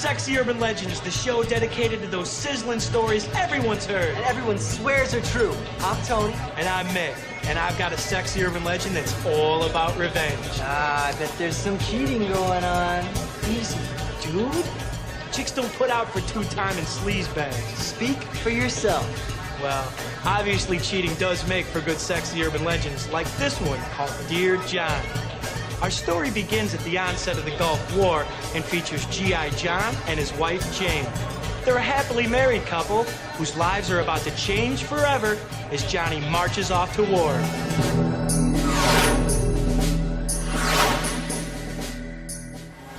Sexy Urban Legends, the show dedicated to those sizzling stories everyone's heard. And everyone swears are true. I'm Tony. And I'm Mick. And I've got a sexy urban legend that's all about revenge. Ah, I bet there's some cheating going on. Easy, dude. Chicks don't put out for two-time and sleaze bags. Speak for yourself. Well, obviously cheating does make for good sexy urban legends, like this one called Dear John. Our story begins at the onset of the Gulf War and features G.I. John and his wife, Jane. They're a happily married couple whose lives are about to change forever as Johnny marches off to war.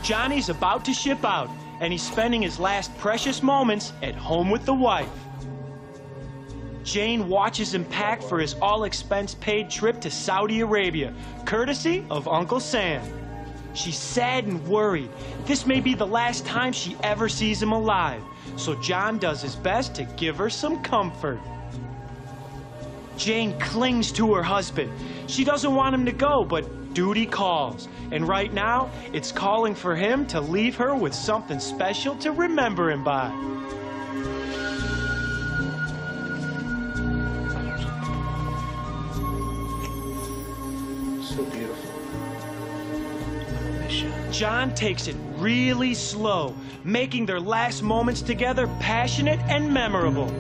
Johnny's about to ship out, and he's spending his last precious moments at home with the wife. Jane watches him pack for his all-expense-paid trip to Saudi Arabia, courtesy of Uncle Sam. She's sad and worried. This may be the last time she ever sees him alive, so John does his best to give her some comfort. Jane clings to her husband. She doesn't want him to go, but duty calls. And right now, it's calling for him to leave her with something special to remember him by. So beautiful. I miss you. John takes it really slow, making their last moments together passionate and memorable.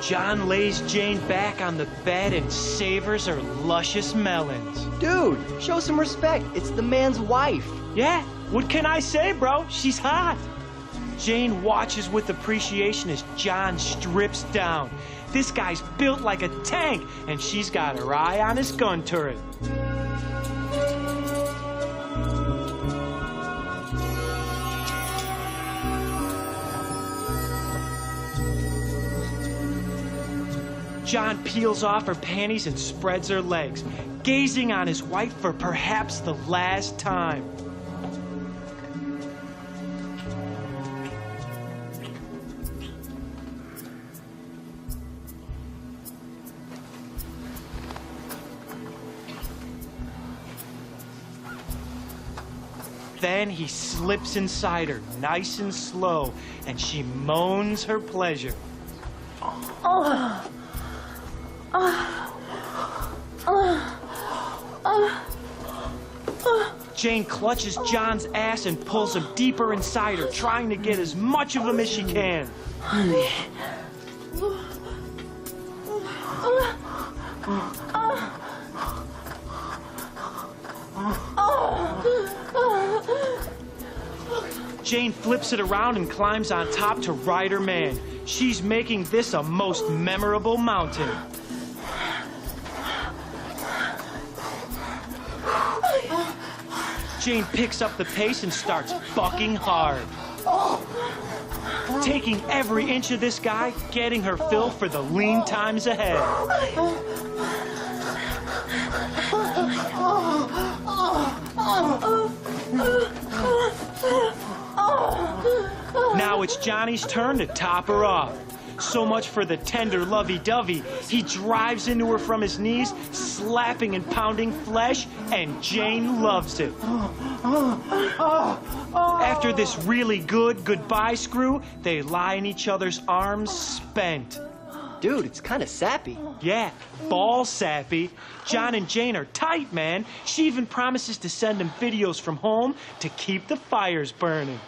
John lays Jane back on the bed and savors her luscious melons. Dude, show some respect. It's the man's wife. Yeah, what can I say, bro? She's hot. Jane watches with appreciation as John strips down. This guy's built like a tank, and she's got her eye on his gun turret. John peels off her panties and spreads her legs, gazing on his wife for perhaps the last time. Then he slips inside her, nice and slow, and she moans her pleasure. Jane clutches John's ass and pulls him deeper inside her, trying to get as much of him as she can. Honey. Jane flips it around and climbs on top to ride her man. She's making this a most memorable mountain. Jane picks up the pace and starts bucking hard. Taking every inch of this guy, getting her fill for the lean times ahead. Now it's Johnny's turn to top her off. So much for the tender lovey-dovey. He drives into her from his knees, slapping and pounding flesh, and Jane loves it. After this really good goodbye screw, they lie in each other's arms, spent. Dude, it's kind of sappy. Yeah, ball sappy. John and Jane are tight, man. She even promises to send him videos from home to keep the fires burning.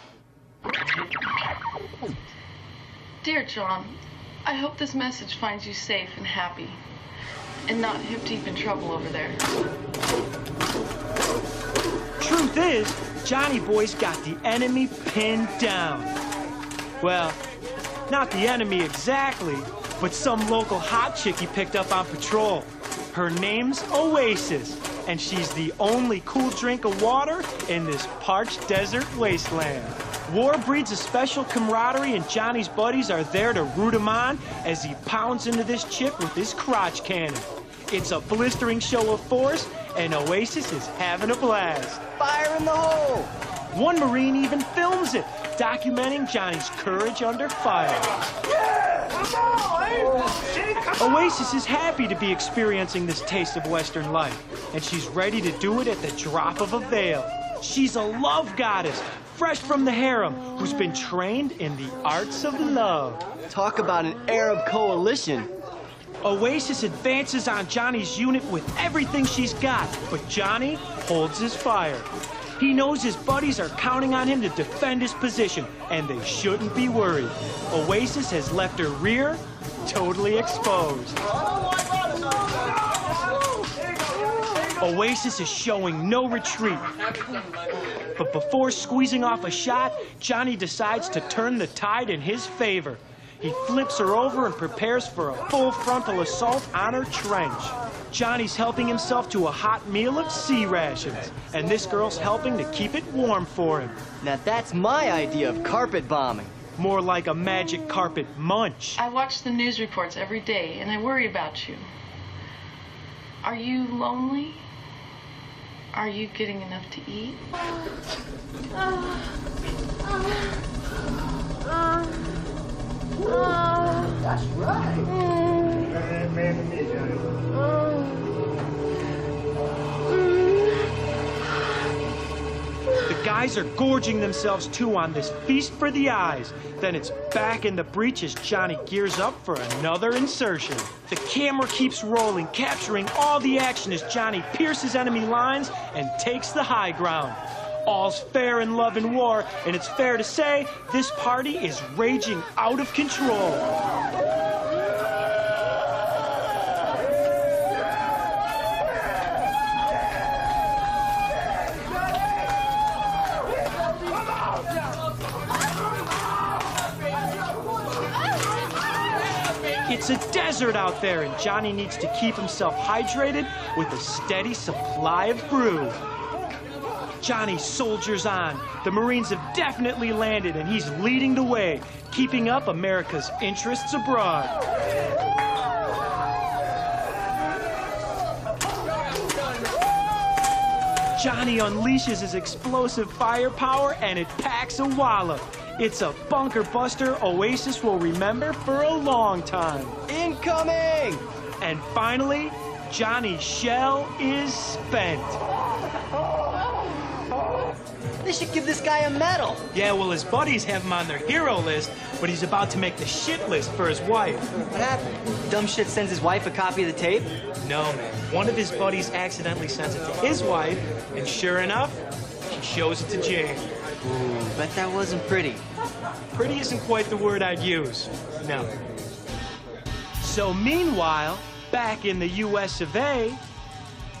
Dear John, I hope this message finds you safe and happy, and not hip-deep in trouble over there. Truth is, Johnny Boy's got the enemy pinned down. Well, not the enemy exactly, but some local hot chick he picked up on patrol. Her name's Oasis, and she's the only cool drink of water in this parched desert wasteland. War breeds a special camaraderie, and Johnny's buddies are there to root him on as he pounds into this chick with his crotch cannon. It's a blistering show of force, and Oasis is having a blast. Fire in the hole! One Marine even films it, documenting Johnny's courage under fire. Oasis is happy to be experiencing this taste of Western life, and she's ready to do it at the drop of a veil. She's a love goddess, fresh from the harem, who's been trained in the arts of love. Talk about an Arab coalition. Oasis advances on Johnny's unit with everything she's got, but Johnny holds his fire. He knows his buddies are counting on him to defend his position, and they shouldn't be worried. Oasis has left her rear totally exposed. Oasis is showing no retreat. But before squeezing off a shot, Johnny decides to turn the tide in his favor. He flips her over and prepares for a full frontal assault on her trench. Johnny's helping himself to a hot meal of sea rations, and this girl's helping to keep it warm for him. Now that's my idea of carpet bombing. More like a magic carpet munch. I watch the news reports every day, and I worry about you. Are you lonely? Are you getting enough to eat? That's right. The guys are gorging themselves too on this feast for the eyes. Then it's back in the breach as Johnny gears up for another insertion. The camera keeps rolling, capturing all the action as Johnny pierces enemy lines and takes the high ground. All's fair in love and war, and it's fair to say this party is raging out of control. It's a desert out there, and Johnny needs to keep himself hydrated with a steady supply of brew. Johnny soldiers on. The Marines have definitely landed, and he's leading the way, keeping up America's interests abroad. Johnny unleashes his explosive firepower, and it packs a wallop. It's a bunker buster Oasis will remember for a long time. Incoming! And finally, Johnny's shell is spent. They should give this guy a medal. Yeah, well, his buddies have him on their hero list, but he's about to make the shit list for his wife. What happened? Dumb shit sends his wife a copy of the tape? No, man. One of his buddies accidentally sends it to his wife, and sure enough, she shows it to Jane. Ooh, bet that wasn't pretty. Pretty isn't quite the word I'd use. No. So meanwhile, back in the US of A,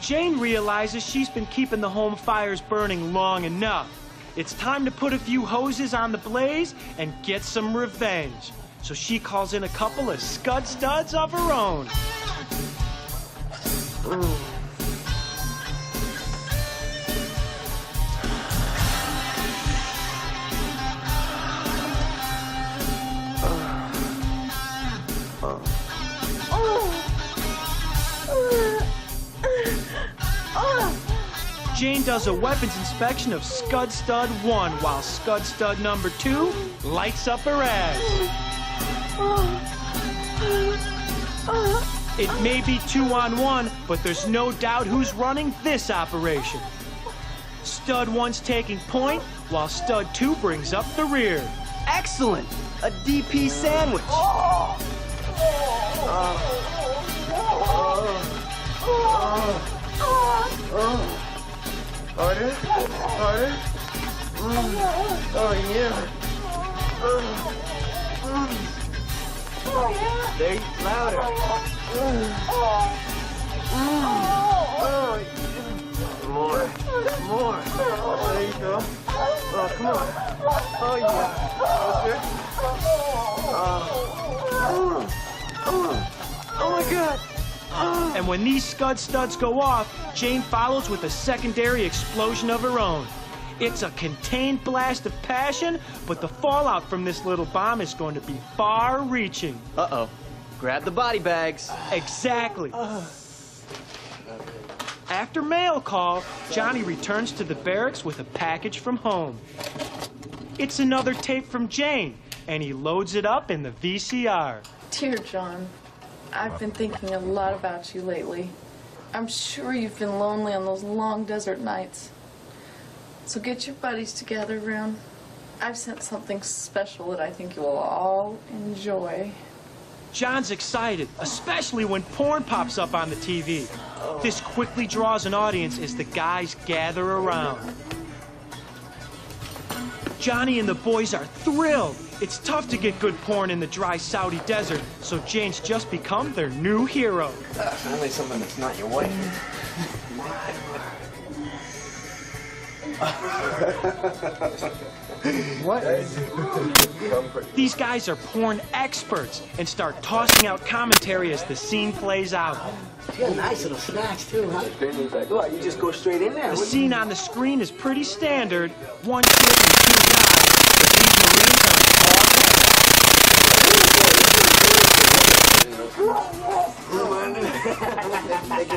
Jane realizes she's been keeping the home fires burning long enough. It's time to put a few hoses on the blaze and get some revenge. So she calls in a couple of scud studs of her own. Jane does a weapons inspection of Scud Stud 1, while Scud Stud number 2 lights up her ass. It may be 2-on-1, but there's no doubt who's running this operation. Stud 1's taking point, while Stud 2 brings up the rear. Excellent! A DP sandwich. Harder? Harder? Oh, yeah. There, louder. More. More. There you go. Oh, come on. Oh, yeah. Closer. Oh, my God. And when these Scud Studs go off, Jane follows with a secondary explosion of her own. It's a contained blast of passion, but the fallout from this little bomb is going to be far-reaching. Uh-oh. Grab the body bags. Exactly. After mail call, Johnny returns to the barracks with a package from home. It's another tape from Jane, and he loads it up in the VCR. Dear John, I've been thinking a lot about you lately. I'm sure you've been lonely on those long desert nights. So get your buddies together around. I've sent something special that I think you will all enjoy. John's excited, especially when porn pops up on the TV. This quickly draws an audience as the guys gather around. Johnny and the boys are thrilled. It's tough to get good porn in the dry Saudi desert, so Jane's just become their new hero. Finally something that's not your wife. What? These guys are porn experts and start tossing out commentary as the scene plays out. You got nice little snacks, too, huh? What, you just go straight in there? The scene on the screen is pretty standard. One chick and two guys. But these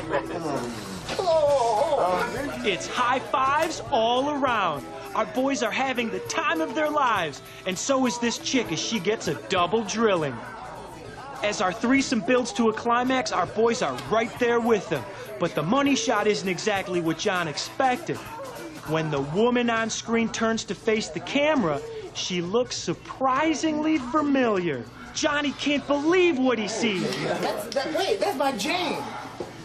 Marines are It's high fives all around. Our boys are having the time of their lives, and so is this chick as she gets a double drilling. As our threesome builds to a climax, our boys are right there with them. But the money shot isn't exactly what John expected. When the woman on screen turns to face the camera, she looks surprisingly familiar. Johnny can't believe what he sees. Wait, that's my Jane.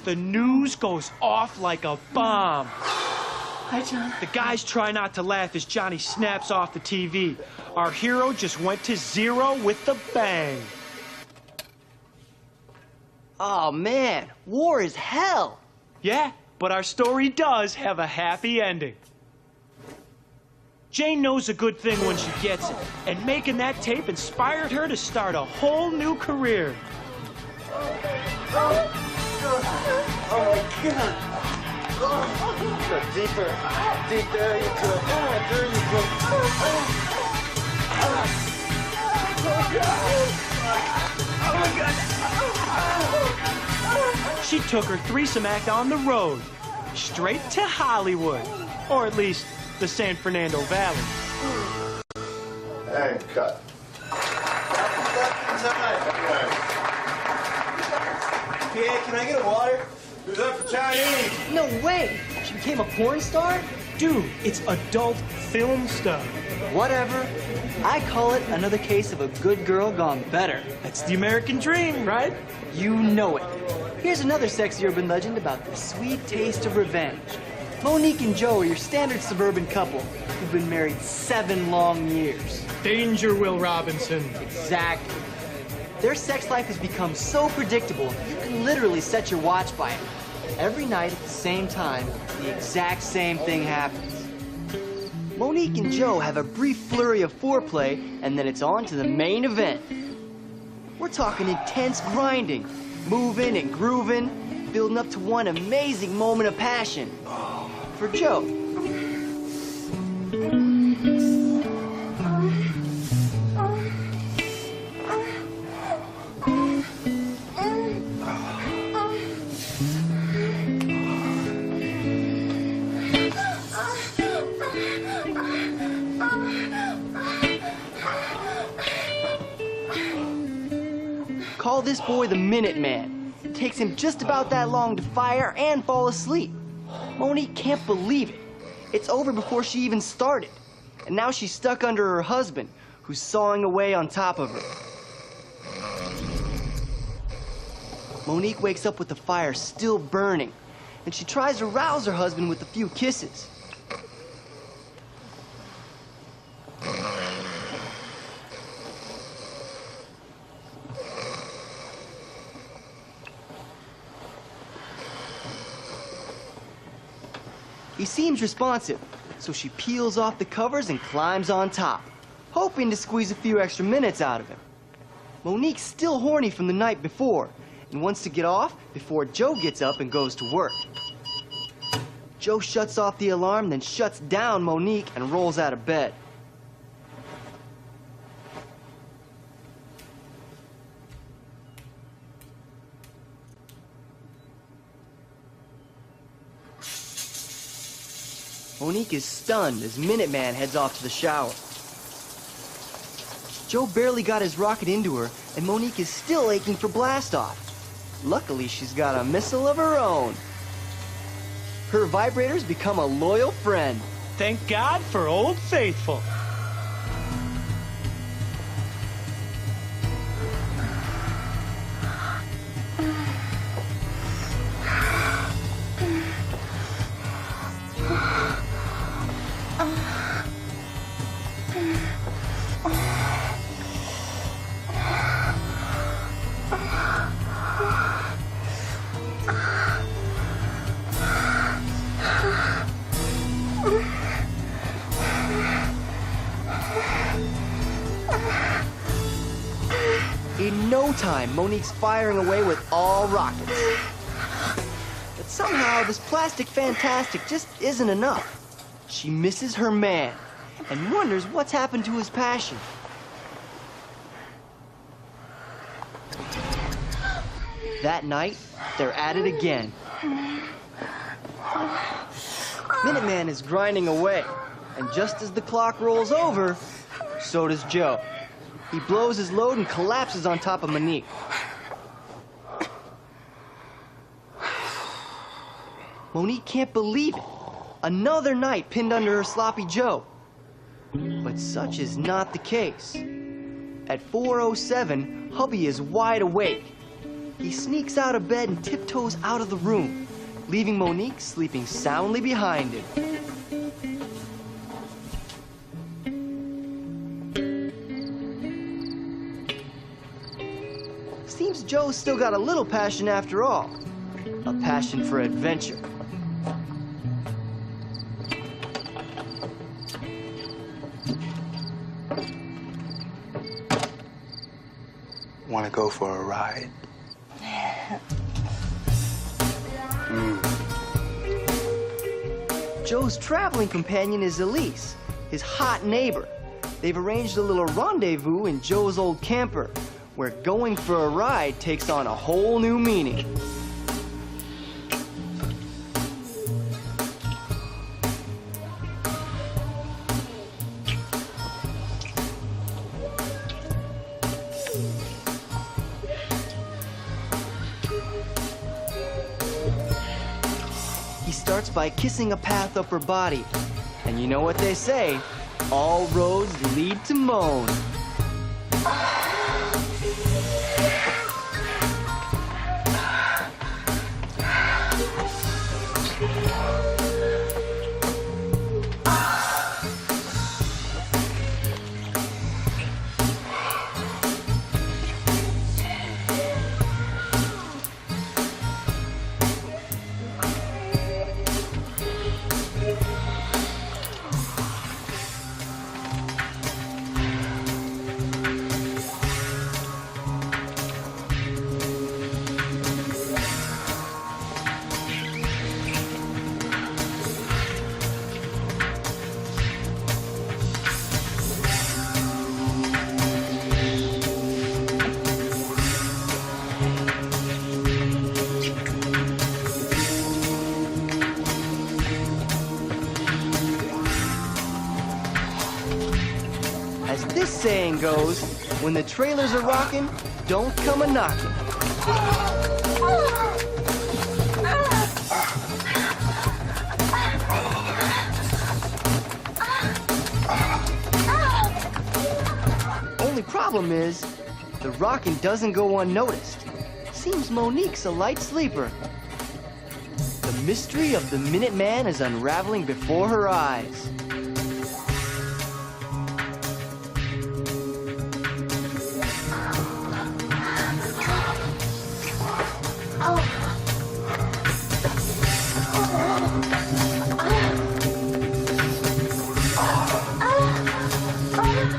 The news goes off like a bomb. Hi, John. The guys try not to laugh as Johnny snaps off the TV. Our hero just went to zero with a bang. Oh, man. War is hell. Yeah, but our story does have a happy ending. Jane knows a good thing when she gets it, and making that tape inspired her to start a whole new career. Oh, my God. Deeper. Deeper. You could. There you go. Oh, my God. She took her threesome act on the road, straight to Hollywood, or at least the San Fernando Valley. And cut. Pierre, can I get a water? Who's up for Chinese? No way. She became a porn star? Dude, it's adult film stuff. Whatever. I call it another case of a good girl gone better. That's the American dream, right? You know it. Here's another sexy urban legend about the sweet taste of revenge. Monique and Joe are your standard suburban couple who've been married 7 long years. Danger, Will Robinson. Exactly. Their sex life has become so predictable, you can literally set your watch by it. Every night at the same time, the exact same thing happens. Monique and Joe have a brief flurry of foreplay, and then it's on to the main event. We're talking intense grinding, moving and grooving, building up to one amazing moment of passion. For Joe. Call this boy the Minuteman. It takes him just about that long to fire and fall asleep. Monique can't believe it. It's over before she even started. And now she's stuck under her husband, who's sawing away on top of her. Monique wakes up with the fire still burning, and she tries to rouse her husband with a few kisses. He seems responsive, so she peels off the covers and climbs on top, hoping to squeeze a few extra minutes out of him. Monique's still horny from the night before and wants to get off before Joe gets up and goes to work. Joe shuts off the alarm, then shuts down Monique and rolls out of bed. Monique is stunned as Minuteman heads off to the shower. Joe barely got his rocket into her, and Monique is still aching for blastoff. Luckily, she's got a missile of her own. Her vibrators become a loyal friend. Thank God for Old Faithful. In no time, Monique's firing away with all rockets. But somehow, this plastic fantastic just isn't enough. She misses her man and wonders what's happened to his passion. That night, they're at it again. Minuteman is grinding away, and just as the clock rolls over, so does Joe. He blows his load and collapses on top of Monique. Monique can't believe it. Another night pinned under her sloppy Joe. But such is not the case. At 4:07, hubby is wide awake. He sneaks out of bed and tiptoes out of the room, leaving Monique sleeping soundly behind him. Seems Joe's still got a little passion after all. A passion for adventure. Want to go for a ride? Joe's traveling companion is Elise, his hot neighbor. They've arranged a little rendezvous in Joe's old camper, where going for a ride takes on a whole new meaning. He starts by kissing a path up her body. And you know what they say, all roads lead to Moan. As this saying goes, when the trailers are rocking, don't come a knocking. Only problem is, the rocking doesn't go unnoticed. Seems Monique's a light sleeper. The mystery of the Minuteman is unraveling before her eyes.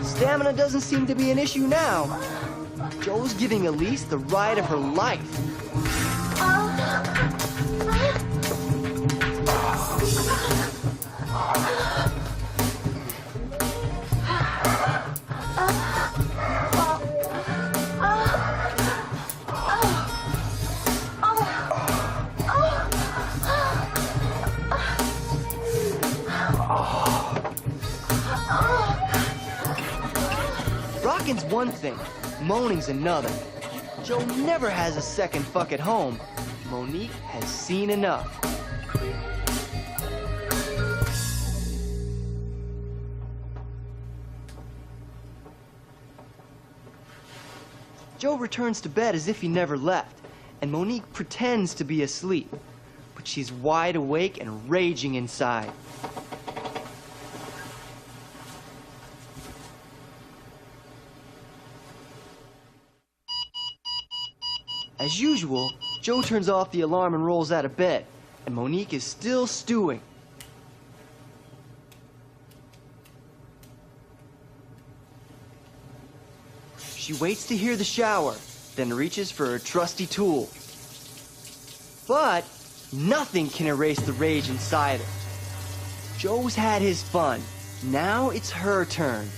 Stamina doesn't seem to be an issue now. Joe's giving Elise the ride of her life. Begging's one thing, moaning's another. Joe never has a second fuck at home. Monique has seen enough. Joe returns to bed as if he never left, and Monique pretends to be asleep, but she's wide awake and raging inside. As usual, Joe turns off the alarm and rolls out of bed, and Monique is still stewing. She waits to hear the shower, then reaches for her trusty tool. But nothing can erase the rage inside her. Joe's had his fun. Now it's her turn,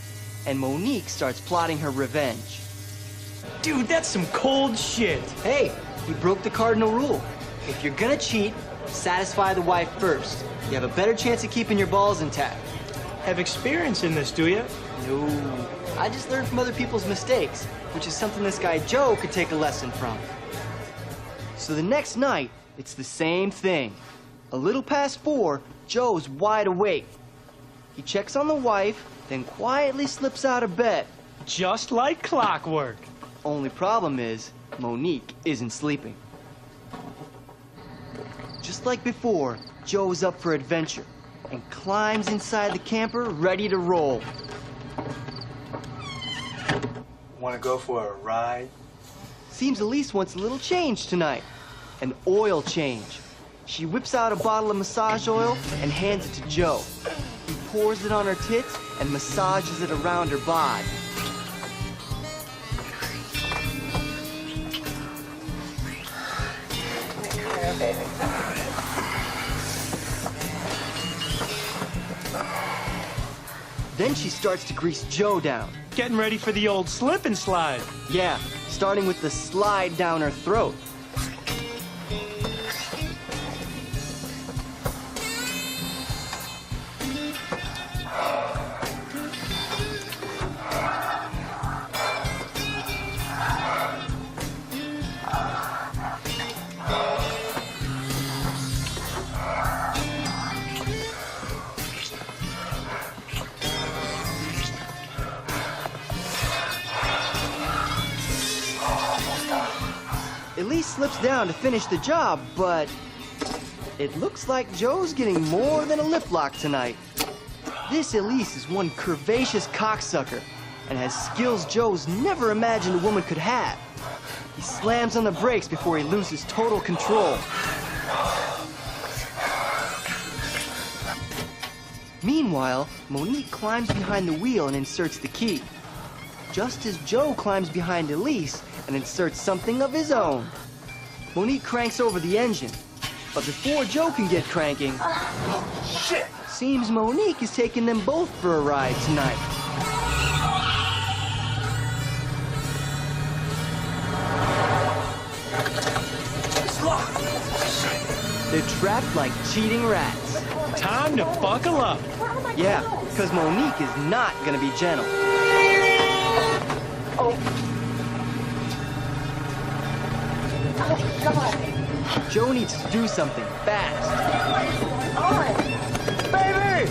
and Monique starts plotting her revenge. Dude, that's some cold shit. Hey, you broke the cardinal rule. If you're gonna cheat, satisfy the wife first. You have a better chance of keeping your balls intact. Have experience in this, do you? No, I just learned from other people's mistakes, which is something this guy Joe could take a lesson from. So the next night, it's the same thing. A little past 4, Joe's wide awake. He checks on the wife, then quietly slips out of bed. Just like clockwork. Only problem is, Monique isn't sleeping. Just like before, Joe's up for adventure and climbs inside the camper ready to roll. Want to go for a ride? Seems Elise wants a little change tonight. An oil change. She whips out a bottle of massage oil and hands it to Joe. He pours it on her tits and massages it around her bod. Then she starts to grease Joe down. Getting ready for the old slip and slide. Yeah, starting with the slide down her throat. Elise slips down to finish the job, but it looks like Joe's getting more than a lip lock tonight. This Elise is one curvaceous cocksucker and has skills Joe's never imagined a woman could have. He slams on the brakes before he loses total control. Meanwhile, Monique climbs behind the wheel and inserts the key. Just as Joe climbs behind Elise and inserts something of his own. Monique cranks over the engine, but before Joe can get cranking, Shit! seems Monique is taking them both for a ride tonight. It's locked! They're trapped like cheating rats. Time to buckle up. Yeah, because Monique is not gonna be gentle. Joe needs to do something fast. Baby!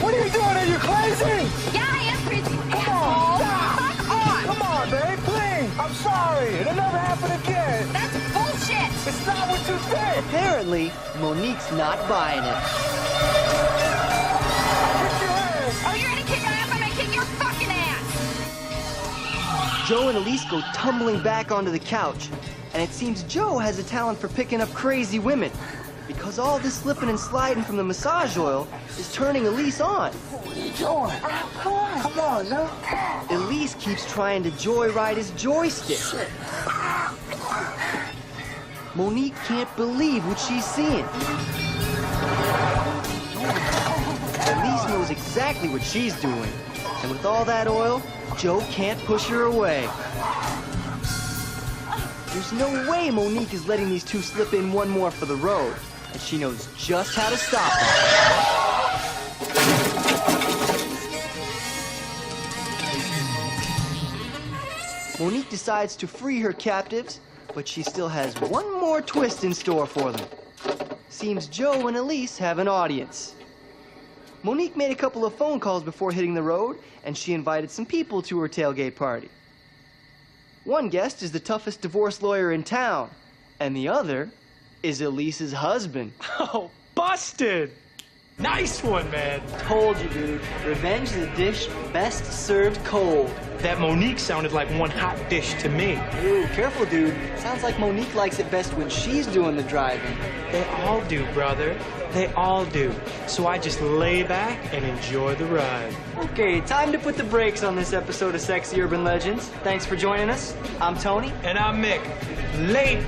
What are you doing? Are you crazy? Yeah, I am crazy. Asshole. Fuck off. Come on, babe, please! I'm sorry! It'll never happen again! That's bullshit. It's not what you think! Apparently, Monique's not buying it. Get your ass! Oh, you're gonna kick my ass? I'm gonna kick your fucking ass. Joe and Elise go tumbling back onto the couch, and it seems Joe has a talent for picking up crazy women, because all this slipping and sliding from the massage oil is turning Elise on. What are you doing? Come on, now. Elise keeps trying to joyride his joystick. Monique can't believe what she's seeing. Elise knows exactly what she's doing, and with all that oil, Joe can't push her away. There's no way Monique is letting these two slip in one more for the road, and she knows just how to stop them. Monique decides to free her captives, but she still has one more twist in store for them. Seems Joe and Elise have an audience. Monique made a couple of phone calls before hitting the road, and she invited some people to her tailgate party. One guest is the toughest divorce lawyer in town, and the other is Elise's husband. Oh, busted! Nice one, man. Told you, dude. Revenge is a dish best served cold. That Monique sounded like one hot dish to me. Ooh, careful, dude. Sounds like Monique likes it best when she's doing the driving. They all do, brother. They all do. So I just lay back and enjoy the ride. Okay, time to put the brakes on this episode of Sexy Urban Legends. Thanks for joining us. I'm Tony. And I'm Mick. Late.